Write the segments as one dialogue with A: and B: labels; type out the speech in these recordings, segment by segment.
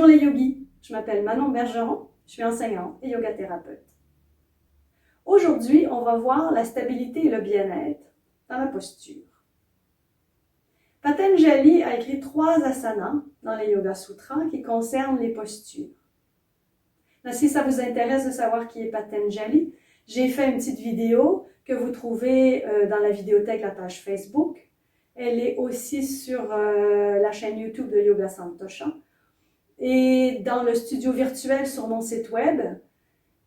A: les yogis, je m'appelle Manon Bergeron, je suis enseignante et yoga thérapeute. Aujourd'hui, on va voir la stabilité et le bien-être dans la posture. Patanjali a écrit 3 asanas dans les Yoga Sutras qui concernent les postures. Donc, si ça vous intéresse de savoir qui est Patanjali, j'ai fait une petite vidéo que vous trouvez dans la vidéothèque, la page Facebook. Elle est aussi sur la chaîne YouTube de Yoga Santosha et dans le studio virtuel sur mon site web.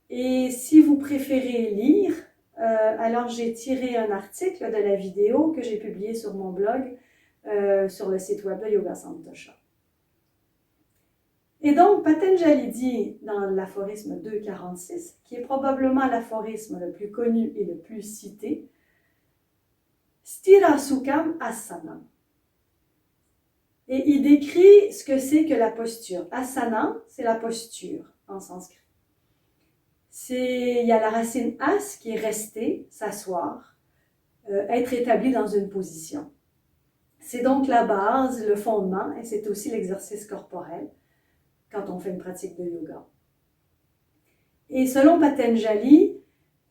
A: Et si vous préférez lire, alors j'ai tiré un article de la vidéo que j'ai publié sur mon blog sur le site web de Yoga Santosha. Et donc, Patanjali dit dans l'aphorisme 2.46, qui est probablement l'aphorisme le plus connu et le plus cité, Sthira Sukham Asana. Et il décrit ce que c'est que la posture. Asana, c'est la posture en sanskrit. Il y a la racine as qui est rester, s'asseoir, être établi dans une position. C'est donc la base, le fondement, et c'est aussi l'exercice corporel quand on fait une pratique de yoga. Et selon Patanjali,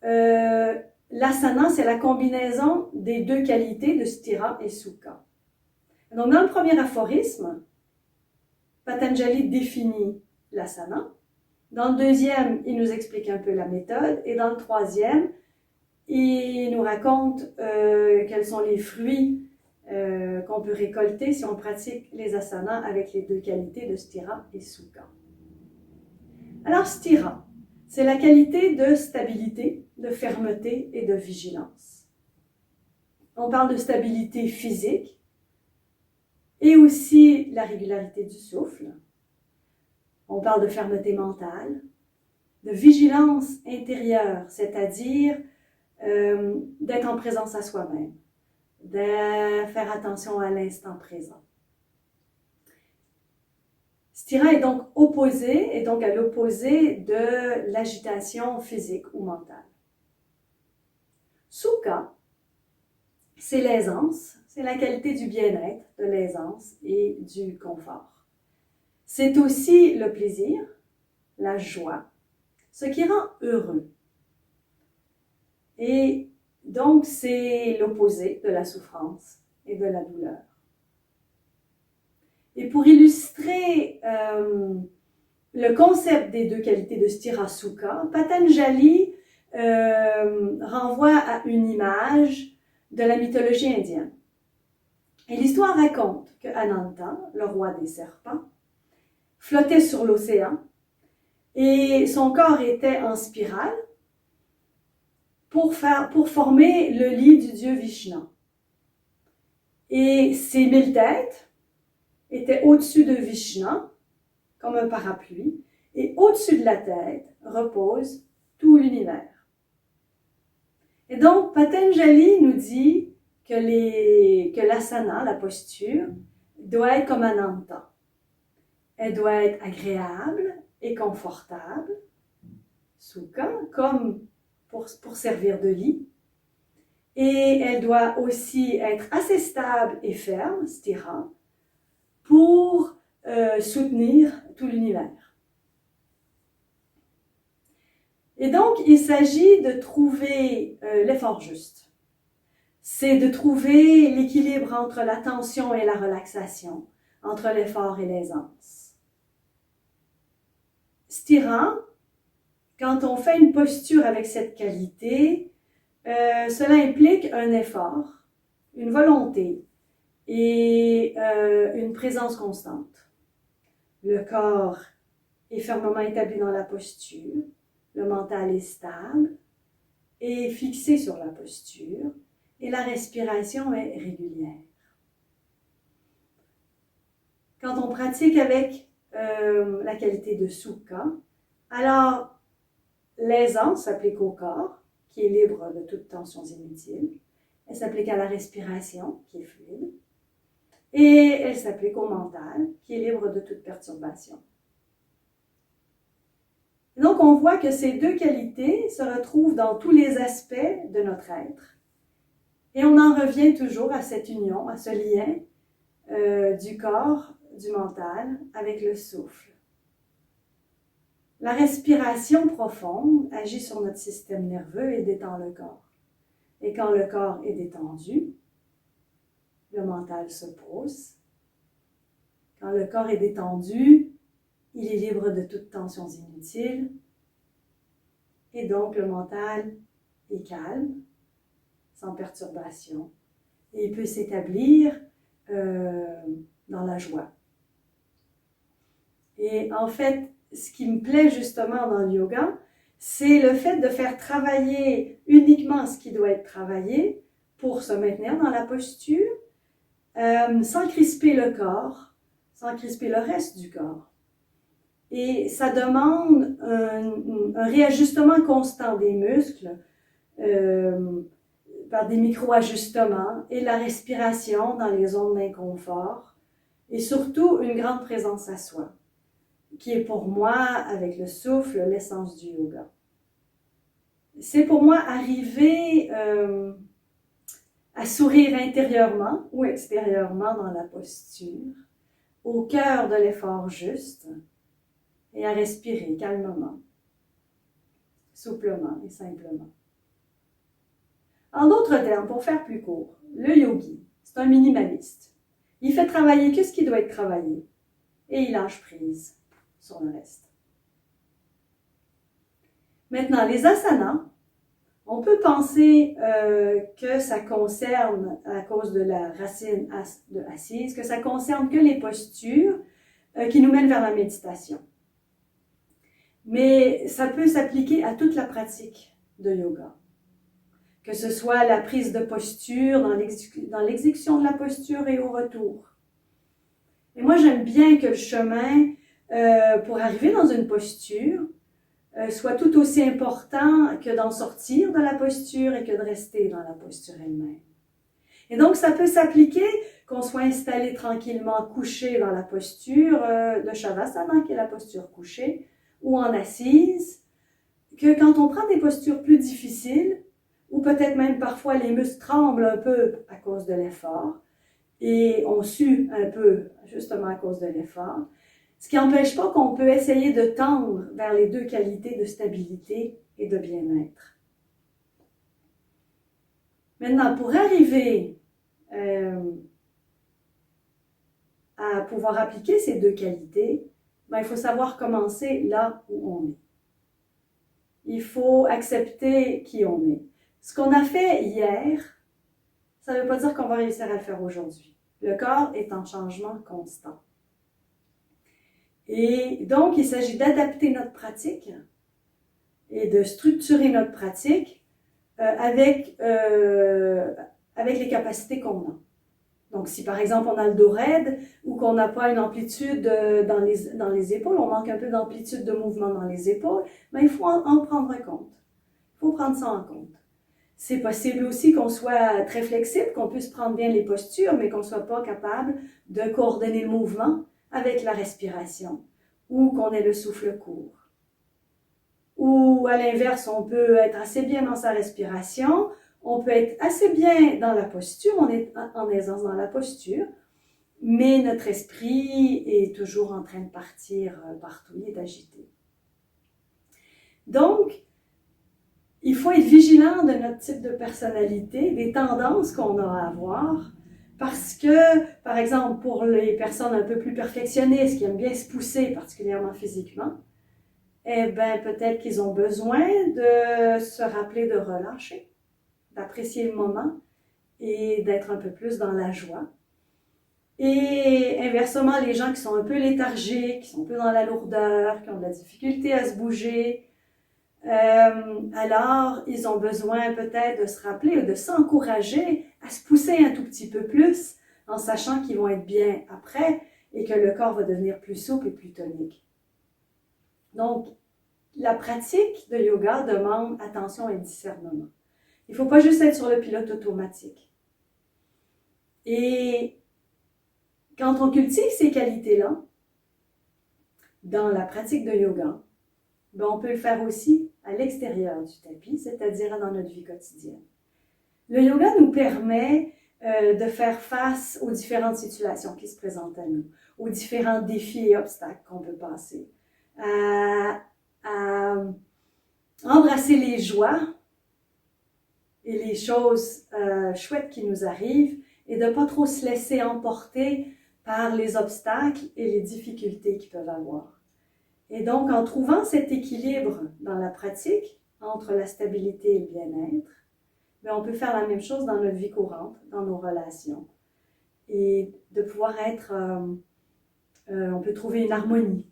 A: l'asana, c'est la combinaison des 2 qualités de sthira et sukha. Donc, dans le premier aphorisme, Patanjali définit l'asana. Dans le deuxième, il nous explique un peu la méthode. Et dans le troisième, il nous raconte quels sont les fruits qu'on peut récolter si on pratique les asanas avec les 2 qualités de sthira et sukha. Alors, sthira, c'est la qualité de stabilité, de fermeté et de vigilance. On parle de stabilité physique et aussi la régularité du souffle. On parle de fermeté mentale, de vigilance intérieure, c'est-à-dire d'être en présence à soi-même, de faire attention à l'instant présent. Sthira est donc à l'opposé de l'agitation physique ou mentale. Sukha, c'est l'aisance, c'est la qualité du bien-être, de l'aisance et du confort. C'est aussi le plaisir, la joie, ce qui rend heureux. Et donc, c'est l'opposé de la souffrance et de la douleur. Et pour illustrer le concept des 2 qualités de sthira sukha, Patanjali renvoie à une image de la mythologie indienne. Et l'histoire raconte que Ananta, le roi des serpents, flottait sur l'océan et son corps était en spirale pour former le lit du dieu Vishnu. Et ses 1000 têtes étaient au-dessus de Vishnu, comme un parapluie, et au-dessus de la tête repose tout l'univers. Et donc, Patanjali nous dit que l'asana, la posture, doit être comme Ananta. Elle doit être agréable et confortable, sukha, comme pour servir de lit. Et elle doit aussi être assez stable et ferme, sthira, pour soutenir tout l'univers. Et donc, il s'agit de trouver l'effort juste. C'est de trouver l'équilibre entre la tension et la relaxation, entre l'effort et l'aisance. Sthira, quand on fait une posture avec cette qualité, cela implique un effort, une volonté et une présence constante. Le corps est fermement établi dans la posture, le mental est stable et fixé sur la posture et la respiration est régulière. Quand on pratique avec la qualité de sukha, alors l'aisance s'applique au corps, qui est libre de toutes tensions inutiles. Elle s'applique à la respiration, qui est fluide. Et elle s'applique au mental, qui est libre de toute perturbation. Donc, on voit que ces 2 qualités se retrouvent dans tous les aspects de notre être. Et on en revient toujours à cette union, à ce lien du corps, du mental, avec le souffle, La respiration profonde agit sur notre système nerveux et détend le corps. Et quand le corps est détendu, le mental se pose. Quand le corps est détendu, il est libre de toutes tensions inutiles. Et donc, le mental est calme, sans perturbation. Et il peut s'établir dans la joie. Et en fait, ce qui me plaît justement dans le yoga, c'est le fait de faire travailler uniquement ce qui doit être travaillé pour se maintenir dans la posture, sans crisper le corps, sans crisper le reste du corps. Et ça demande un réajustement constant des muscles, par des micro-ajustements et la respiration dans les zones d'inconfort, et surtout une grande présence à soi, qui est pour moi, avec le souffle, l'essence du yoga. C'est pour moi arriver à sourire intérieurement ou extérieurement dans la posture, au cœur de l'effort juste, et à respirer calmement, souplement et simplement. En d'autres termes, pour faire plus court, le yogi, c'est un minimaliste. Il fait travailler que ce qui doit être travaillé et il lâche prise sur le reste. Maintenant, les asanas, on peut penser que ça concerne, à cause de la racine de assise, que ça concerne que les postures qui nous mènent vers la méditation. Mais ça peut s'appliquer à toute la pratique de yoga. Que ce soit la prise de posture, dans l'exécution de la posture et au retour. Et moi, j'aime bien que le chemin pour arriver dans une posture soit tout aussi important que d'en sortir de la posture et que de rester dans la posture elle-même. Et donc, ça peut s'appliquer qu'on soit installé tranquillement couché dans la posture de Shavasana, qui est la posture couchée, ou en assise, que quand on prend des postures plus difficiles, ou peut-être même parfois les muscles tremblent un peu à cause de l'effort, et on sue un peu justement à cause de l'effort, ce qui n'empêche pas qu'on peut essayer de tendre vers les deux qualités de stabilité et de bien-être. Maintenant, pour arriver à pouvoir appliquer ces deux qualités, il faut savoir commencer là où on est. Il faut accepter qui on est. Ce qu'on a fait hier, ça ne veut pas dire qu'on va réussir à le faire aujourd'hui. Le corps est en changement constant. Et donc, il s'agit d'adapter notre pratique et de structurer notre pratique avec les capacités qu'on a. Donc, si par exemple on a le dos raide ou qu'on n'a pas une amplitude dans les épaules, on manque un peu d'amplitude de mouvement dans les épaules, il faut en prendre compte. Il faut prendre ça en compte. C'est possible aussi qu'on soit très flexible, qu'on puisse prendre bien les postures, mais qu'on ne soit pas capable de coordonner le mouvement avec la respiration, ou qu'on ait le souffle court. Ou à l'inverse, on peut être assez bien dans sa respiration, on peut être assez bien dans la posture, on est en aisance dans la posture, mais notre esprit est toujours en train de partir partout, il est agité. Donc, il faut être vigilant de notre type de personnalité, des tendances qu'on a à avoir, parce que, par exemple, pour les personnes un peu plus perfectionnistes, qui aiment bien se pousser, particulièrement physiquement, peut-être qu'ils ont besoin de se rappeler de relâcher, d'apprécier le moment et d'être un peu plus dans la joie. Et inversement, les gens qui sont un peu léthargiques, qui sont un peu dans la lourdeur, qui ont de la difficulté à se bouger, alors ils ont besoin peut-être de se rappeler, de s'encourager à se pousser un tout petit peu plus, en sachant qu'ils vont être bien après et que le corps va devenir plus souple et plus tonique. Donc, la pratique de yoga demande attention et discernement. Il ne faut pas juste être sur le pilote automatique. Et quand on cultive ces qualités-là, dans la pratique de yoga, on peut le faire aussi à l'extérieur du tapis, c'est-à-dire dans notre vie quotidienne. Le yoga nous permet de faire face aux différentes situations qui se présentent à nous, aux différents défis et obstacles qu'on peut passer, à à embrasser les joies et les choses chouettes qui nous arrivent et de ne pas trop se laisser emporter par les obstacles et les difficultés qu'ils peuvent avoir. Et donc, en trouvant cet équilibre dans la pratique entre la stabilité et le bien-être, bien, on peut faire la même chose dans notre vie courante, dans nos relations. Et de pouvoir être, on peut trouver une harmonie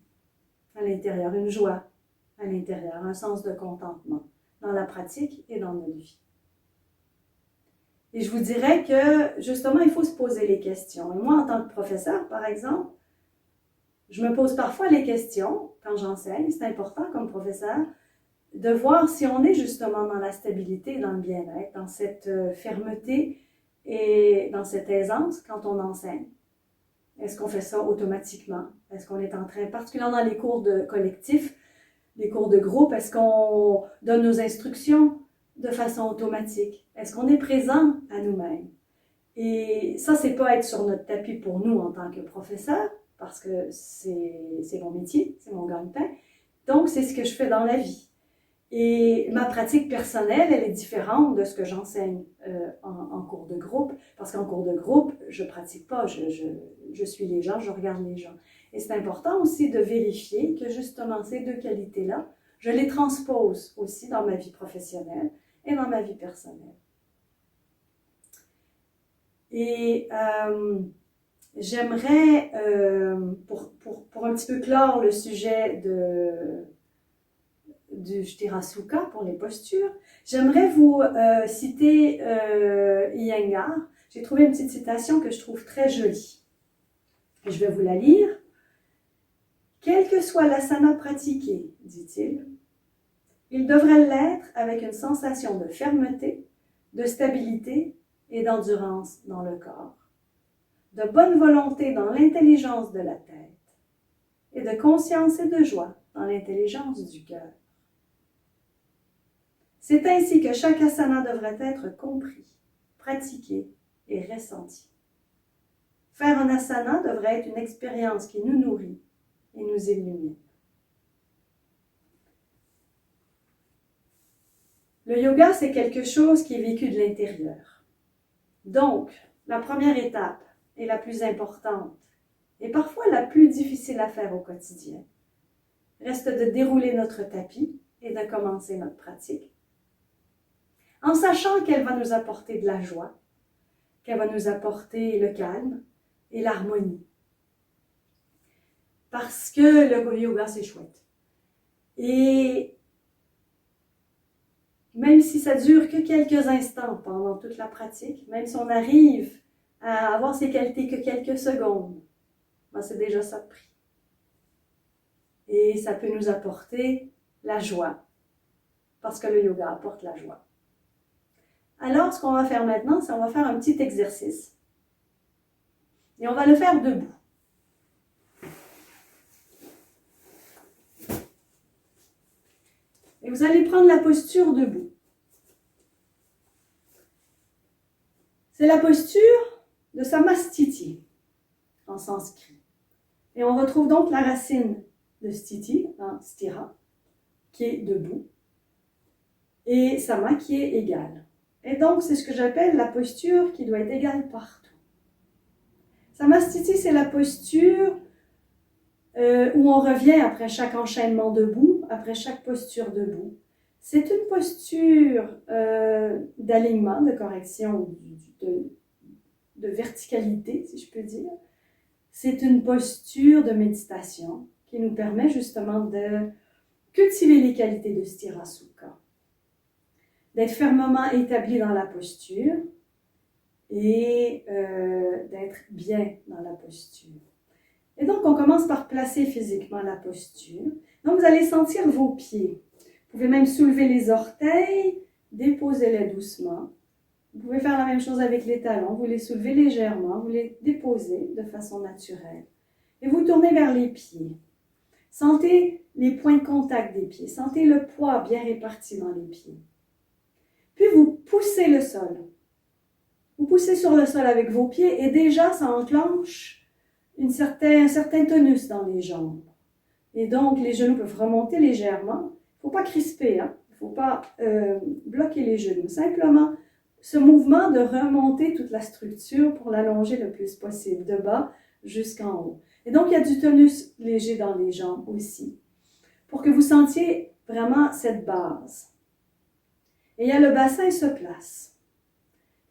A: à l'intérieur, une joie à l'intérieur, un sens de contentement dans la pratique et dans notre vie. Et je vous dirais que, justement, il faut se poser les questions. Et moi, en tant que professeur, par exemple, je me pose parfois les questions quand j'enseigne. C'est important comme professeur de voir si on est justement dans la stabilité, dans le bien-être, dans cette fermeté et dans cette aisance quand on enseigne. Est-ce qu'on fait ça automatiquement? Est-ce qu'on est en train, particulièrement dans les cours de collectif, les cours de groupe, est-ce qu'on donne nos instructions de façon automatique? Est-ce qu'on est présent à nous-mêmes? Et ça, c'est pas être sur notre tapis pour nous en tant que professeur, parce que c'est mon métier, c'est mon gagne-pain. Donc, c'est ce que je fais dans la vie. Et ma pratique personnelle, elle est différente de ce que j'enseigne en cours de groupe, parce qu'en cours de groupe, je pratique pas, je suis les gens, je regarde les gens. Et c'est important aussi de vérifier que justement ces deux qualités-là, je les transpose aussi dans ma vie professionnelle et dans ma vie personnelle. Et j'aimerais, pour un petit peu clore le sujet du Shtirasuka pour les postures, j'aimerais vous citer Iyengar. J'ai trouvé une petite citation que je trouve très jolie. Et je vais vous la lire. « Quel que soit l'asana pratiqué, dit-il, il devrait l'être avec une sensation de fermeté, de stabilité et d'endurance dans le corps, de bonne volonté dans l'intelligence de la tête et de conscience et de joie dans l'intelligence du cœur. C'est ainsi que chaque asana devrait être compris, pratiqué et ressenti. Faire un asana devrait être une expérience qui nous nourrit et nous illumine. » Le yoga, c'est quelque chose qui est vécu de l'intérieur. Donc, la première étape est la plus importante et parfois la plus difficile à faire au quotidien. Reste de dérouler notre tapis et de commencer notre pratique en sachant qu'elle va nous apporter de la joie, qu'elle va nous apporter le calme et l'harmonie. Parce que le yoga, c'est chouette. Et même si ça dure que quelques instants pendant toute la pratique, même si on arrive à avoir ces qualités que quelques secondes, ben c'est déjà ça de prix. Et ça peut nous apporter la joie, parce que le yoga apporte la joie. Alors, ce qu'on va faire maintenant, c'est qu'on va faire un petit exercice. Et on va le faire debout. Et vous allez prendre la posture debout. C'est la posture de Samastiti en sanskrit. Et on retrouve donc la racine de stiti, stira, qui est debout, et sama qui est égal. Et donc, c'est ce que j'appelle la posture qui doit être égale partout. Samastiti, c'est la posture où on revient après chaque enchaînement debout, après chaque posture debout. C'est une posture d'alignement, de correction, de verticalité, si je peux dire. C'est une posture de méditation qui nous permet justement de cultiver les qualités de Shtirasuka, d'être fermement établi dans la posture et d'être bien dans la posture. Et donc, on commence par placer physiquement la posture. Donc, vous allez sentir vos pieds. Vous pouvez même soulever les orteils, déposez-les doucement. Vous pouvez faire la même chose avec les talons. Vous les soulevez légèrement, vous les déposez de façon naturelle. Et vous tournez vers les pieds. Sentez les points de contact des pieds. Sentez le poids bien réparti dans les pieds. Puis vous poussez le sol. Vous poussez sur le sol avec vos pieds et déjà ça enclenche un certain tonus dans les jambes. Et donc, les genoux peuvent remonter légèrement. Il ne faut pas crisper, hein? Il ne faut pas bloquer les genoux. Simplement, ce mouvement de remonter toute la structure pour l'allonger le plus possible, de bas jusqu'en haut. Et donc, il y a du tonus léger dans les jambes aussi, pour que vous sentiez vraiment cette base. Et il y a le bassin se place.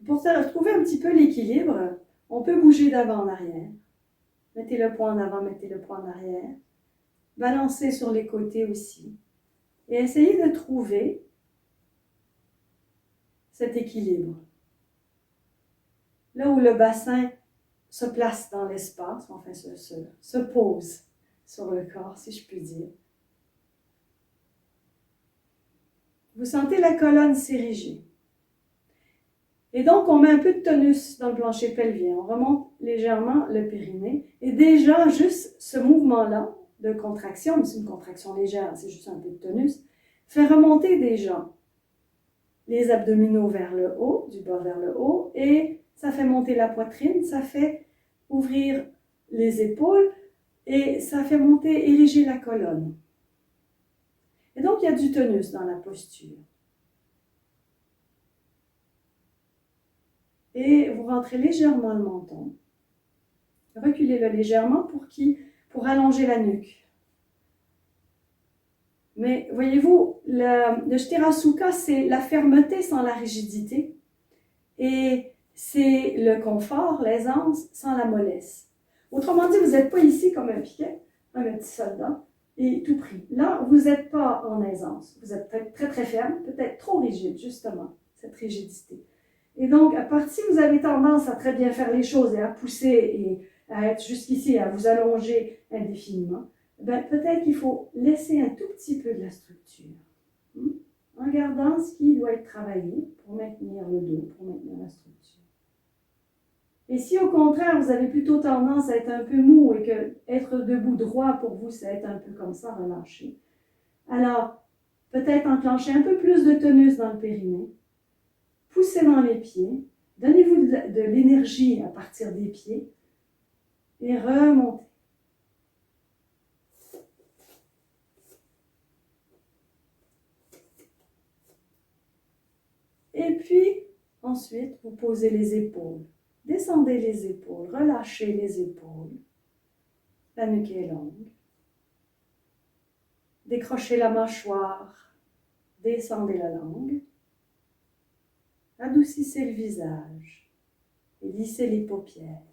A: Pour retrouver un petit peu l'équilibre, on peut bouger d'avant en arrière. Mettez le poing en avant, mettez le poing en arrière. Balancez sur les côtés aussi. Et essayez de trouver cet équilibre. Là où le bassin se place dans l'espace, enfin se pose sur le corps, si je puis dire. Vous sentez la colonne s'ériger. Et donc, on met un peu de tonus dans le plancher pelvien. On remonte légèrement le périnée. Et déjà, juste ce mouvement-là de contraction, mais c'est une contraction légère, c'est juste un peu de tonus, fait remonter déjà les abdominaux vers le haut, du bas vers le haut, et ça fait monter la poitrine, ça fait ouvrir les épaules, et ça fait monter, ériger la colonne. Et donc, il y a du tonus dans la posture. Et vous rentrez légèrement le menton. Reculez-le légèrement pour allonger la nuque. Mais voyez-vous, le Shtirasukha, c'est la fermeté sans la rigidité. Et c'est le confort, l'aisance sans la mollesse. Autrement dit, vous n'êtes pas ici comme un piquet, un petit soldat, et tout pris. Là, vous n'êtes pas en aisance. Vous êtes peut-être très très ferme, peut-être trop rigide, justement, cette rigidité. Et donc, à partir où vous avez tendance à très bien faire les choses et à pousser et à être jusqu'ici, à vous allonger indéfiniment, ben, peut-être qu'il faut laisser un tout petit peu de la structure. En gardant ce qui doit être travaillé pour maintenir le dos, pour maintenir la structure. Et si au contraire, vous avez plutôt tendance à être un peu mou et que être debout droit pour vous, c'est être un peu comme ça, relâché, alors peut-être enclencher un peu plus de tonus dans le périnée, poussez dans les pieds, donnez-vous de l'énergie à partir des pieds et remontez. Et puis, ensuite, vous posez les épaules. Descendez les épaules, relâchez les épaules. La nuque est longue. Décrochez la mâchoire, descendez la langue. Adoucissez le visage et lissez les paupières.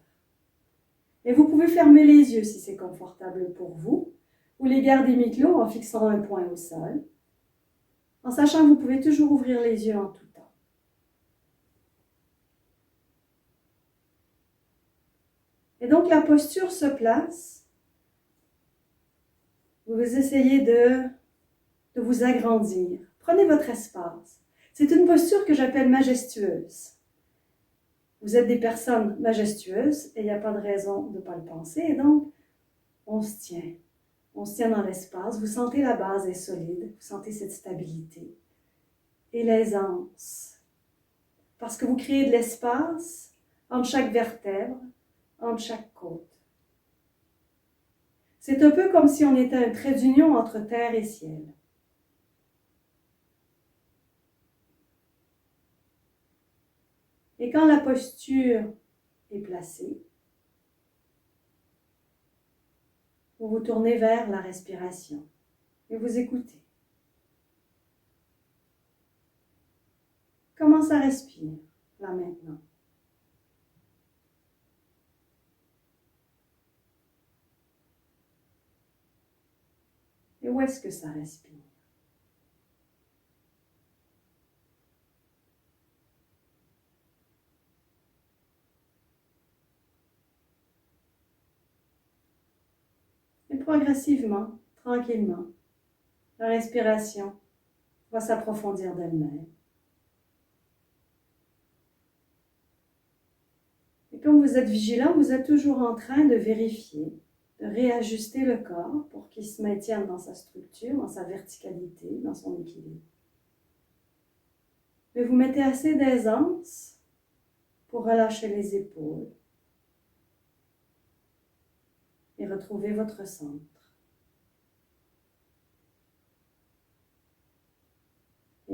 A: Et vous pouvez fermer les yeux si c'est confortable pour vous, ou les garder mi-clos en fixant un point au sol, en sachant que vous pouvez toujours ouvrir les yeux en tout temps. Et donc la posture se place. Vous essayez de vous agrandir. Prenez votre espace. C'est une posture que j'appelle majestueuse. Vous êtes des personnes majestueuses et il n'y a pas de raison de ne pas le penser. Et donc, on se tient. On se tient dans l'espace. Vous sentez la base est solide. Vous sentez cette stabilité. Et l'aisance. Parce que vous créez de l'espace entre chaque vertèbre, entre chaque côte. C'est un peu comme si on était un trait d'union entre terre et ciel. Et quand la posture est placée, vous vous tournez vers la respiration et vous écoutez. Comment ça respire, là maintenant? Et où est-ce que ça respire? Et progressivement, tranquillement, la respiration va s'approfondir d'elle-même. Et comme vous êtes vigilant, vous êtes toujours en train de vérifier, de réajuster le corps pour qu'il se maintienne dans sa structure, dans sa verticalité, dans son équilibre. Mais vous mettez assez d'aisance pour relâcher les épaules et retrouver votre centre.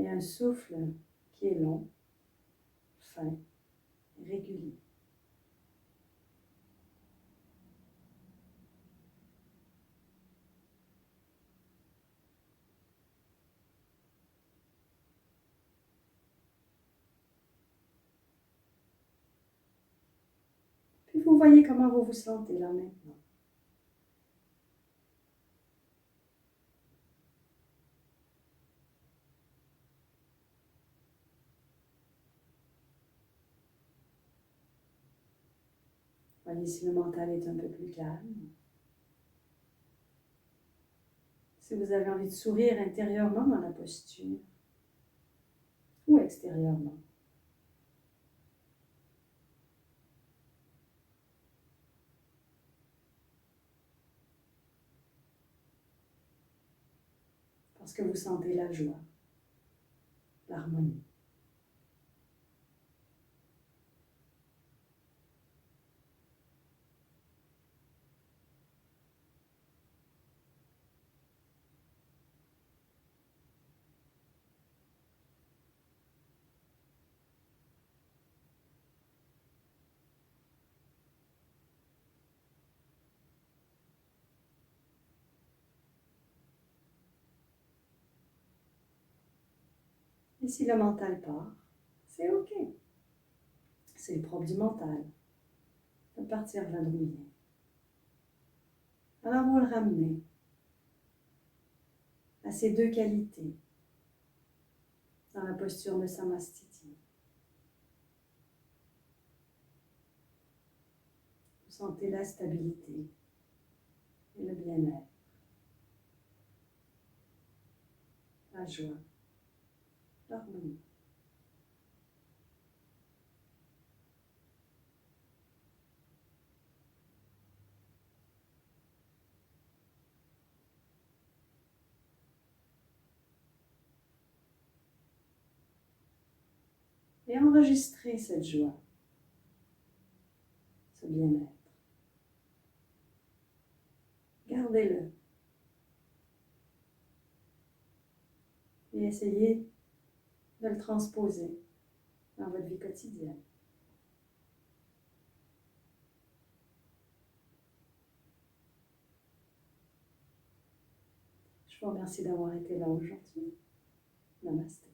A: Et un souffle qui est long, fin, régulier. Puis vous voyez comment vous vous sentez là maintenant. Voyez si le mental est un peu plus calme. Si vous avez envie de sourire intérieurement dans la posture ou extérieurement. Parce que vous sentez la joie, l'harmonie. Et si le mental part, c'est OK. C'est le propre du mental de partir vadrouiller. Alors vous le ramenez à ces deux qualités dans la posture de Samastiti. Vous sentez la stabilité et le bien-être, la joie, l'harmonie. Et enregistrez cette joie, ce bien-être. Gardez-le. Et essayez de le transposer dans votre vie quotidienne. Je vous remercie d'avoir été là aujourd'hui. Namasté.